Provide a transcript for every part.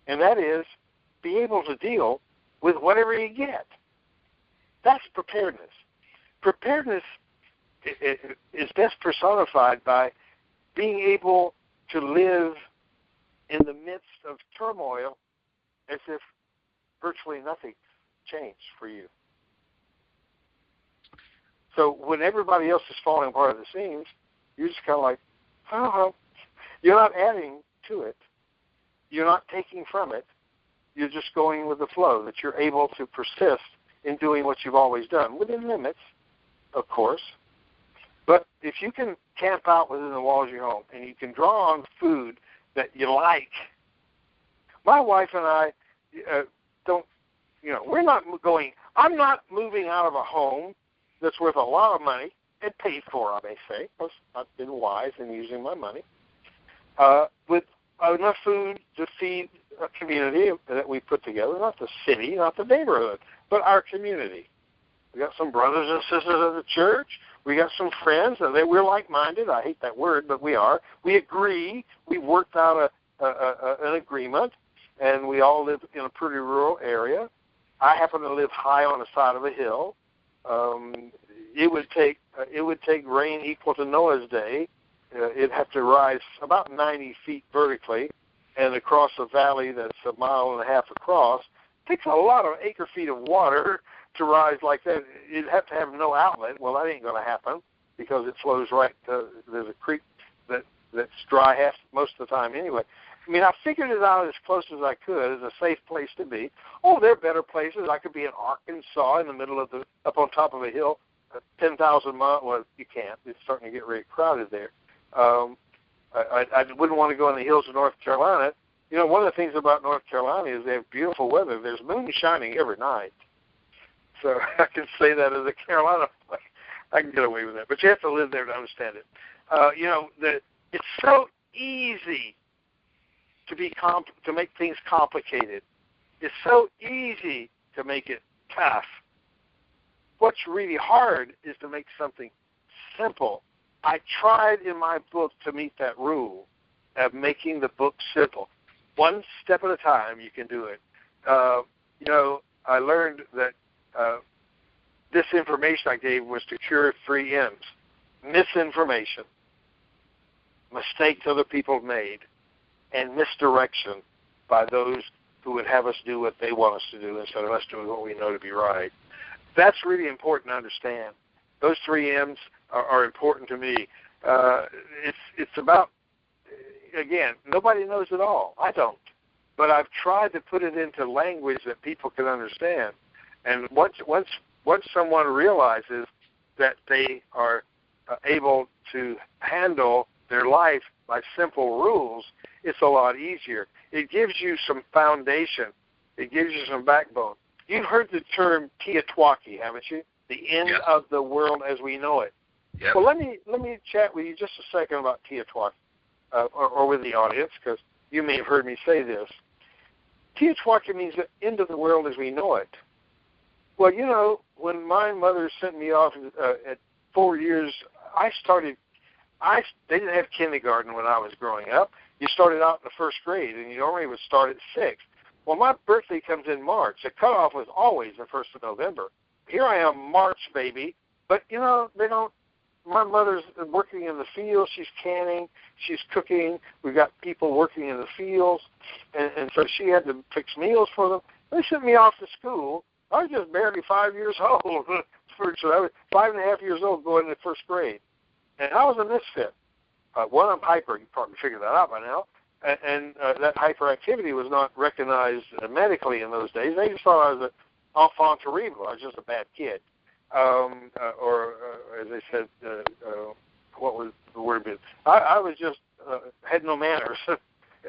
and that is be able to deal with whatever you get. That's preparedness. Preparedness is best personified by being able to live in the midst of turmoil as if virtually nothing changed for you. So when everybody else is falling apart at the seams, you're just kind of like, oh, you're not adding to it. You're not taking from it. You're just going with the flow, that you're able to persist in doing what you've always done, within limits, of course. But if you can camp out within the walls of your home and you can draw on food that you like, my wife and I we're not going, I'm not moving out of a home that's worth a lot of money and paid for, I may say, because I've been wise in using my money, with enough food to feed a community that we put together, not the city, not the neighborhood, but our community. We got some brothers and sisters of the church. We got some friends, and we're like-minded. I hate that word, but we are. We agree. We've worked out an agreement, and we all live in a pretty rural area. I happen to live high on the side of a hill. It would take rain equal to Noah's day. It'd have to rise about 90 feet vertically and across a valley that's a mile and a half across. It takes a lot of acre-feet of water to rise like that. You'd have to have no outlet. Well, that ain't going to happen because it flows right to, there's a creek that's dry most of the time anyway. I mean, I figured it out as close as I could as a safe place to be. Oh, there are better places. I could be in Arkansas in the middle of up on top of a hill, 10,000 miles. Well, you can't. It's starting to get really crowded there. I wouldn't want to go in the hills of North Carolina. You know, one of the things about North Carolina is they have beautiful weather. There's moon shining every night. So I can say that as a Carolina boy. I can get away with that. But you have to live there to understand it. It's so easy to make things complicated. It's so easy to make it tough. What's really hard is to make something simple. I tried in my book to meet that rule of making the book simple. One step at a time, you can do it. I learned that this information I gave was to cure 3 M's. Misinformation, mistakes other people made, and misdirection by those who would have us do what they want us to do instead of us doing what we know to be right. That's really important to understand. Those 3 M's are important to me. It's about, again, nobody knows it all. I don't. But I've tried to put it into language that people can understand. And once someone realizes that they are able to handle their life by simple rules, it's a lot easier. It gives you some foundation. It gives you some backbone. You've heard the term Teotwaki, haven't you? The end of the world as we know it. Yep. Well, let me chat with you just a second about Teotwaki, or with the audience, because you may have heard me say this. Teotwaki means the end of the world as we know it. Well, you know, when my mother sent me off at 4 years, they didn't have kindergarten when I was growing up. You started out in the first grade, and you normally would start at 6. Well, my birthday comes in March. The cutoff was always the 1st of November. Here I am, March baby, but, you know, they don't. My mother's working in the fields. She's canning. She's cooking. We've got people working in the fields, and so she had to fix meals for them. They sent me off to school. I was just barely 5 years old. So I was 5.5 years old going into first grade. And I was a misfit. One, I'm hyper. You probably figured that out by now. And that hyperactivity was not recognized medically in those days. They just thought I was an enfant terrible. I was just a bad kid. Or as they said, what was the word? I was just, had no manners.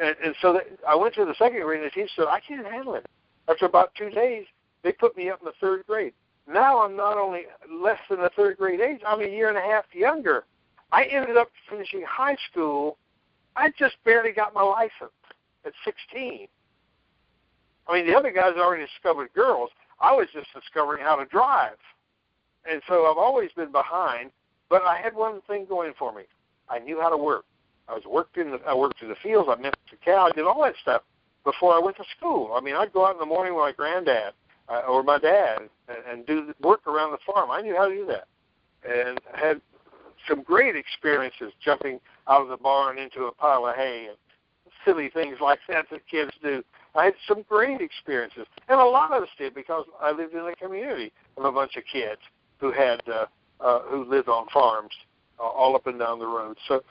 and so I went to the second grade, and the teacher said, I can't handle it. After about 2 days, they put me up in the 3rd grade. Now I'm not only less than the 3rd grade age, I'm 1.5 years younger. I ended up finishing high school. I just barely got my license at 16. I mean, the other guys already discovered girls. I was just discovering how to drive. And so I've always been behind, but I had one thing going for me. I knew how to work. I worked in the fields. I met the cow. I did all that stuff. before I went to school. I mean, I'd go out in the morning with my granddad or my dad and do the work around the farm. I knew how to do that, and had some great experiences jumping out of the barn into a pile of hay and silly things like that kids do. I had some great experiences, and a lot of us did because I lived in a community of a bunch of kids who had who lived on farms all up and down the road. So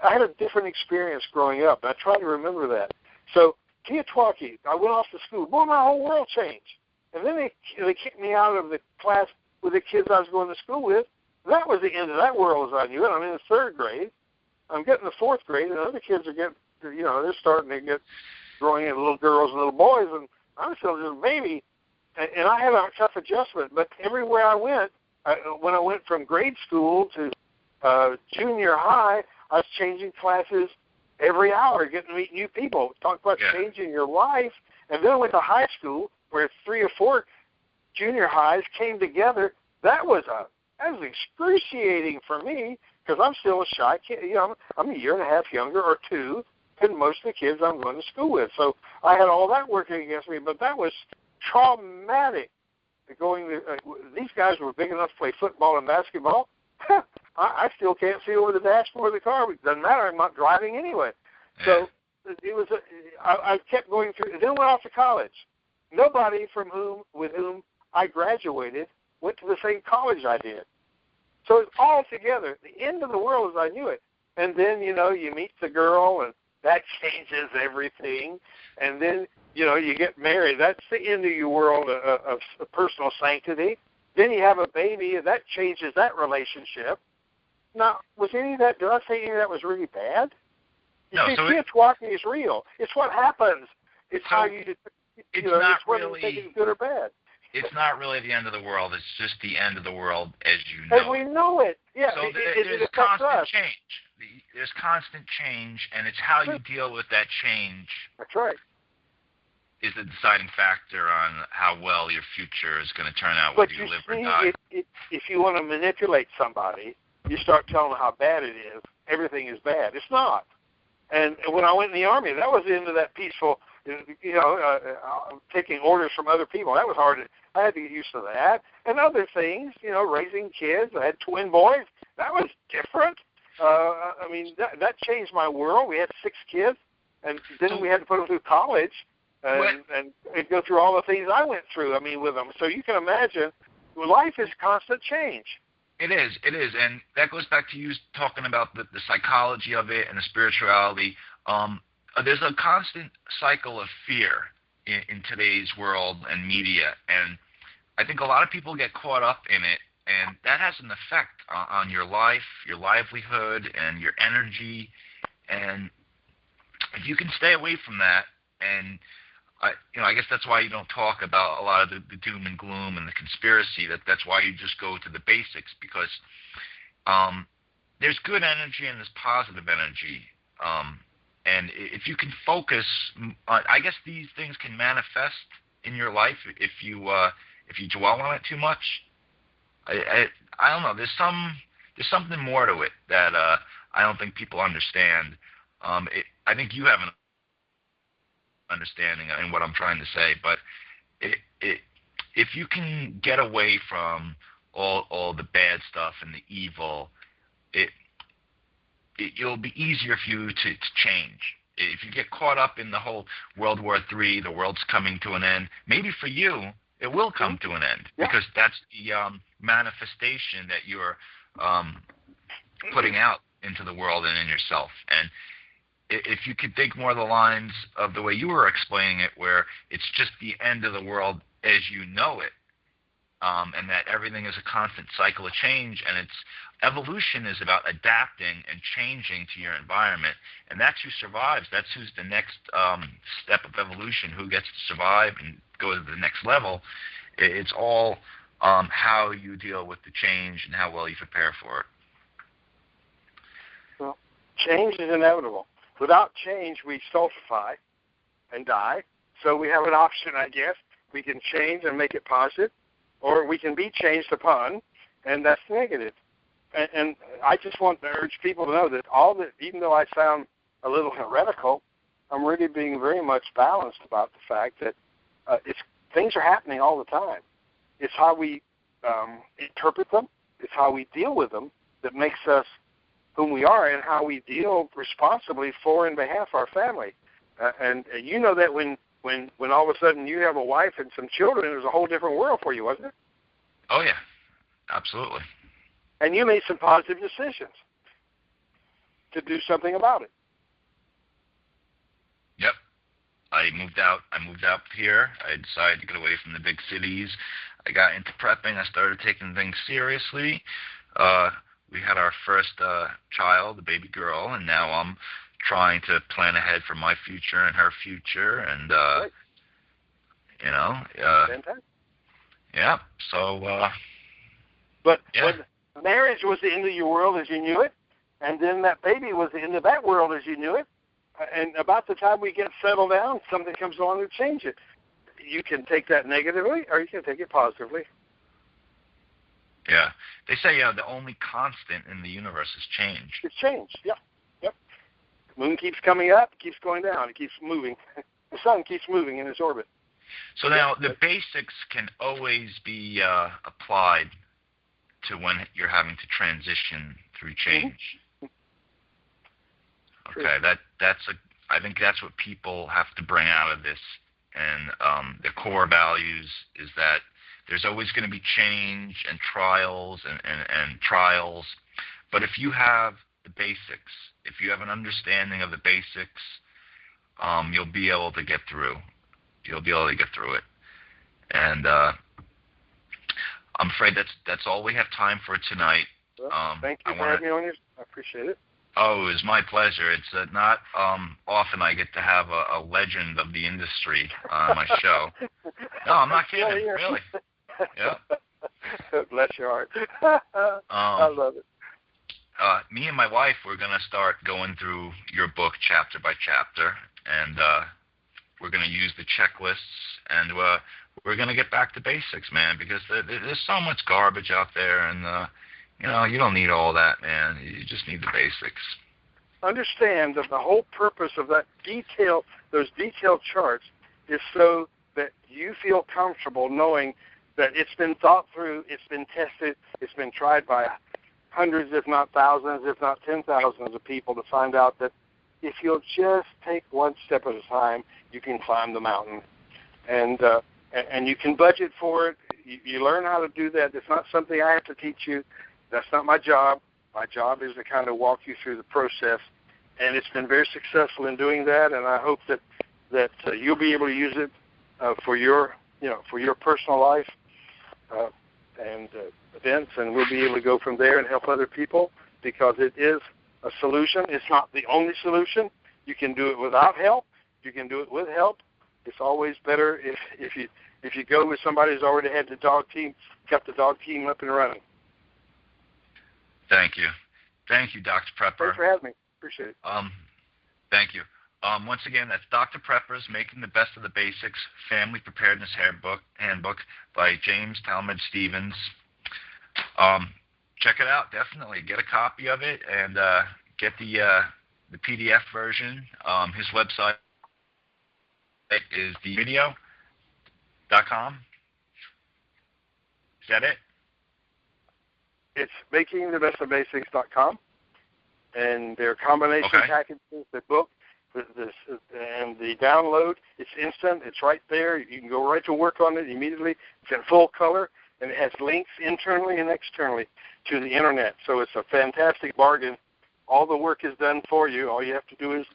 I had a different experience growing up, and I try to remember that. So Kiatwaki, I went off to school. Boy, my whole world changed. And then they kicked me out of the class with the kids I was going to school with. That was the end of that world as I knew it. I'm in the third grade. I'm getting the fourth grade, and other kids are getting, they're starting to get growing into little girls and little boys, and I'm still just a baby. And I had a tough adjustment. But everywhere I went, when I went from grade school to junior high, I was changing classes every hour, getting to meet new people. Talk about changing your life. And then I went to high school where 3 or 4 junior highs came together. That was excruciating for me because I'm still a shy kid. I'm a year and a half younger or 2 than most of the kids I'm going to school with. So I had all that working against me, but that was traumatic. These guys were big enough to play football and basketball. I still can't see over the dashboard of the car. It doesn't matter. I'm not driving anyway. So it was. I kept going through. Then went off to college. Nobody with whom I graduated went to the same college I did. So it's all together. The end of the world as I knew it. And then you meet the girl, and that changes everything. And then you get married. That's the end of your world of personal sanctity. Then you have a baby, and that changes that relationship. Now, did I say any of that was really bad? Kiatwaki is real. It's what happens. It's how you, it's whether you think it's good or bad. It's not really the end of the world. It's just the end of the world as you know. As we know it. Yeah. So there's constant change. There's constant change, and it's how you deal with that change. That's right. Is the deciding factor on how well your future is going to turn out, whether you live or die. If you want to manipulate somebody, you start telling them how bad it is. Everything is bad. It's not. And when I went in the Army, that was the end of that peaceful, taking orders from other people. That was hard. I had to get used to that. And other things, raising kids. I had twin boys. That was different. That changed my world. We had 6 kids, and then we had to put them through college. And go through all the things I went through, with them. So you can imagine, life is constant change. It is, and that goes back to you talking about the psychology of it and the spirituality. There's a constant cycle of fear in today's world and media, and I think a lot of people get caught up in it, and that has an effect on your life, your livelihood, and your energy. And if you can stay away from that, and I guess that's why you don't talk about a lot of the doom and gloom and the conspiracy. That's why you just go to the basics, because there's good energy and there's positive energy. And if you can focus, I guess these things can manifest in your life if you dwell on it too much. I don't know. There's something more to it that I don't think people understand. I think you have an understanding in what I'm trying to say, but if you can get away from all the bad stuff and the evil, it'll be easier for you to change. If you get caught up in the whole World War III, the world's coming to an end, maybe for you it will come to an end, because that's the manifestation that you're putting out into the world and in yourself. And if you could think more of the lines of the way you were explaining it, where it's just the end of the world as you know it, and that everything is a constant cycle of change, and evolution is about adapting and changing to your environment, and that's who survives. That's who's the next step of evolution, who gets to survive and go to the next level. It's all how you deal with the change and how well you prepare for it. Well, change is inevitable. Without change, we stultify and die. So we have an option, I guess. We can change and make it positive, or we can be changed upon, and that's negative. And I just want to urge people to know that even though I sound a little heretical, I'm really being very much balanced about the fact that things are happening all the time. It's how we interpret them. It's how we deal with them that makes us whom we are, and how we deal responsibly for and behalf of our family. And you know that when all of a sudden you have a wife and some children, it was a whole different world for you, wasn't it? Oh, yeah. Absolutely. And you made some positive decisions to do something about it. Yep. I moved out here. I decided to get away from the big cities. I got into prepping. I started taking things seriously. We had our first child, a baby girl, and now I'm trying to plan ahead for my future and her future, and right. Fantastic. Yeah. So. But yeah. when marriage was the end of your world as you knew it, and then that baby was the end of that world as you knew it, and about the time we get settled down, something comes along to change it. You can take that negatively, or you can take it positively. Yeah. They say the only constant in the universe is change. It's change, yeah. Yep. The moon keeps coming up, it keeps going down, it keeps moving. The sun keeps moving in its orbit. So now the basics can always be applied to when you're having to transition through change. Mm-hmm. Okay, I think that's what people have to bring out of this, and the core values is that there's always going to be change and trials and trials, but if you have the basics, if you have an understanding of the basics, you'll be able to get through. You'll be able to get through it, and I'm afraid that's all we have time for tonight. Well, thank you for having me on here. I appreciate it. Oh, it was my pleasure. It's not often I get to have a legend of the industry on my show. No, I'm not kidding. Really. Yeah. Bless your heart. I love it. Me and my wife, we're going to start going through your book chapter by chapter, and we're going to use the checklists, and we're going to get back to basics, man, because there's so much garbage out there, and you don't need all that, man. You just need the basics. Understand that the whole purpose of those detailed charts, is so that you feel comfortable knowing that it's been thought through, it's been tested, it's been tried by hundreds, if not thousands, if not 10,000s of people to find out that if you'll just take one step at a time, you can climb the mountain. And you can budget for it. You learn how to do that. It's not something I have to teach you. That's not my job. My job is to kind of walk you through the process. And it's been very successful in doing that, and I hope that you'll be able to use it for your personal life and events, and we'll be able to go from there and help other people, because it is a solution. It's not the only solution. You can do it without help. You can do it with help. It's always better if you go with somebody who's already had the dog team, kept the dog team up and running. Thank you. Thank you, Dr. Prepper. Thanks for having me. Appreciate it. Thank you. Once again, that's Dr. Prepper's Making the Best of the Basics, Family Preparedness Handbook by James Talmage Stevens. Check it out, definitely. Get a copy of it, and get the PDF version. His website is thevideo.com. Is that it? It's makingthebestofbasics.com, and there are combination packages, the book, and the download. It's instant. It's right there. You can go right to work on it immediately. It's in full color, and it has links internally and externally to the Internet. So it's a fantastic bargain. All the work is done for you. All you have to do is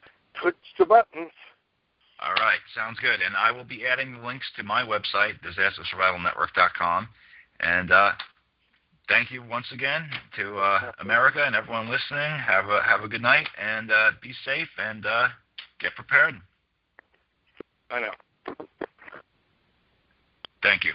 push the buttons. All right. Sounds good. And I will be adding the links to my website, disastersurvivalnetwork.com. And thank you once again to America and everyone listening. Have a good night, and be safe, and get prepared. I know. Thank you.